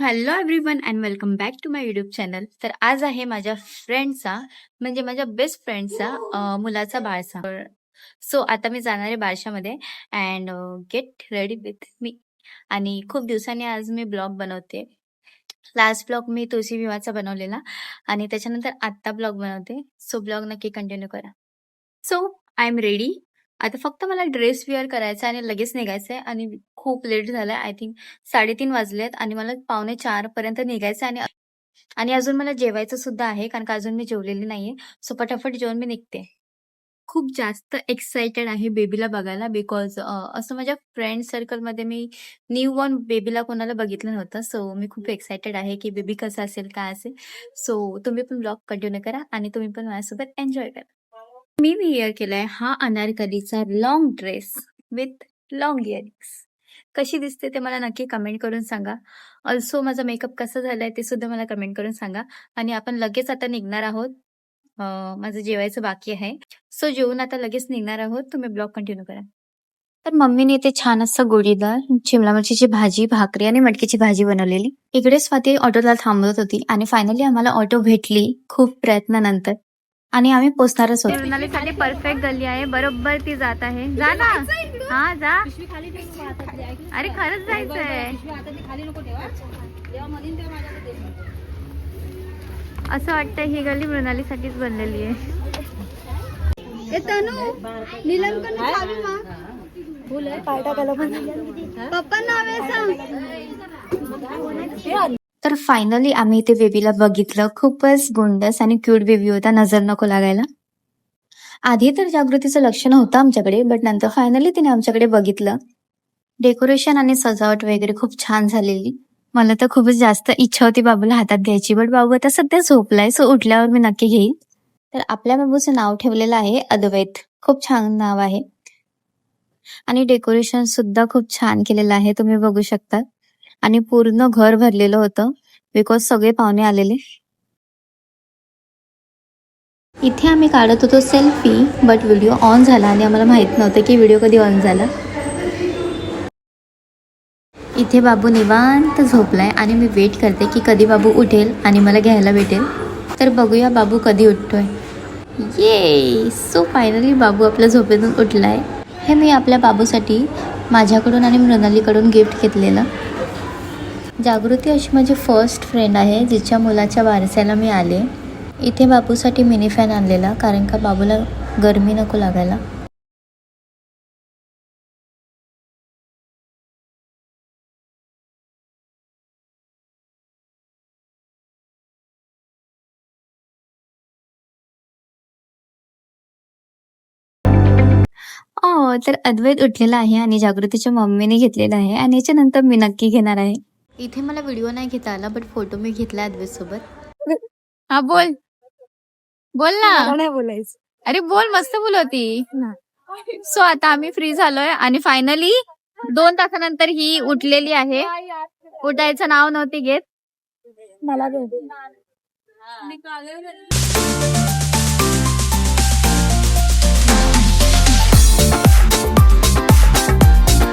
Hello everyone and welcome back to my YouTube channel. तर आज आहे माझ्या फ्रेंडचा म्हणजे माझ्या बेस्ट फ्रेंडचा मुलाचा बारसा. सो आता मी जाणार आहे बारशामध्ये and get ready with me. आणि खूप दिवसांनी आज मी ब्लॉग बनवते. लास्ट ब्लॉग मी तुळशी विवाहाचा बनवलेला आणि त्याच्यानंतर आत्ता ब्लॉग बनवते. सो ब्लॉग नक्की कंटिन्यू करा. So I am ready. आता फक्त मला ड्रेस वेअर करायचा आहे आणि लगेच निघायचं आहे आणि खूप लेट झालाय. आय थिंक 3:30 वाजलेत आणि मला 3:45 पर्यंत निघायचं आहे आणि आणि अजून मला जेवायचं सुद्धा आहे कारण का अजून मी जेवलेली नाहीये. सो पटापट जेवून मी निघते. खूप जास्त एक्साइटेड आहे बेबीला बघायला बिकॉज असं माझ्या फ्रेंड सर्कलमध्ये मी न्यू बॉर्न बेबीला कोणाला बघितलं नव्हतं. सो मी खूप एक्साइटेड आहे की बेबी कसं असेल, काय असेल. सो तुम्ही पण ब्लॉग कंटिन्यू करा आणि तुम्ही पण माझ्यासोबत एन्जॉय करा. मी वेअर केलाय हा अनारकलीचा long dress with long earrings. कशी दिसते ते मला नक्की कमेंट करून सांगा. ऑल्सो माझा मेकअप कसा झालाय ते सुद्धा मला कमेंट करून सांगा. आणि आपण लगेच आता निघणार आहोत. माझं जेवायचं बाकी आहे. सो जेवून आता लगेच निघणार आहोत. तुम्ही ब्लॉग कंटिन्यू करा. तर मम्मीने इथे छान असं गोळीदार शिमला मिरचीची भाजी, भाकरी आणि मटकीची भाजी बनवलेली. इकडे स्वाती ऑटोला थांबवत होती आणि फायनली आम्हाला ऑटो भेटली खूप प्रयत्नानंतर आणि आम्ही पोहोचणारच होतो. मृणालीसाठी परफेक्ट गल्ली आहे. बरोबर ती जात आहे. जा ना. हा जा. अरे खरंच जायचंय. असं वाटतं ही गल्ली मृणालीसाठीच बनलेली आहे. तर फायनली आम्ही इथे बेबीला बघितलं. खूपच गोंडस आणि क्यूट बेबी होता, नजर नको लागायला. आधी तर जागृतीचं लक्ष नव्हतं आमच्याकडे, बट नंतर फायनली तिने आमच्याकडे बघितलं. डेकोरेशन आणि सजावट वगैरे खूप छान झालेली. मला तर खूपच जास्त इच्छा होती बाबूला हातात घ्यायची, बट बाबू आता सध्या झोपलाय. सो उठल्यावर मी नक्की घेईन. तर आपल्या बाबूचं नाव ठेवलेलं आहे अद्वैत. खूप छान नाव आहे आणि डेकोरेशन सुद्धा खूप छान केलेलं आहे, तुम्ही बघू शकता. आणि पूर्ण घर भरलेलं होतं बिकॉज सगळे पाहुणे आलेले. इथे आम्ही काढत होतो सेल्फी, बट व्हिडिओ ऑन झाला आणि आम्हाला माहित नव्हतं की व्हिडिओ कधी ऑन झाला. इथे बाबू निवांत झोपलाय आणि मी वेट करते की कधी बाबू उठेल आणि मला घ्यायला भेटेल. तर बघूया बाबू कधी उठतोय. ये सो फायनली बाबू आपल्या झोपेतून उठलाय. हे मी आपल्या बाबूसाठी माझ्याकडून आणि मृणालीकडून गिफ्ट घेतलेलं. जागृती अशी माझी फर्स्ट फ्रेंड आहे जिच्या मुलाच्या वारसाला मी आले. इथे बाबूसाठी मिनी फॅन आणलेला कारण का बाबूला गरमी नको लागायला. तर अद्वैत उठलेला आहे आणि जागृतीच्या मम्मीने घेतलेला आहे आणि याच्यानंतर मी नक्की घेणार आहे. इथे मला व्हिडिओ नाही घेता आला बट फोटो मी घेतला अद्वैत सोबत. हा बोल बोल ना. नाही बोलायचं. अरे बोल, मस्त बोलती. सो आता आम्ही फ्री झालोय आणि फायनली 2 तासानंतर ही उठलेली आहे. उठायचं नाव नव्हती घेत. मला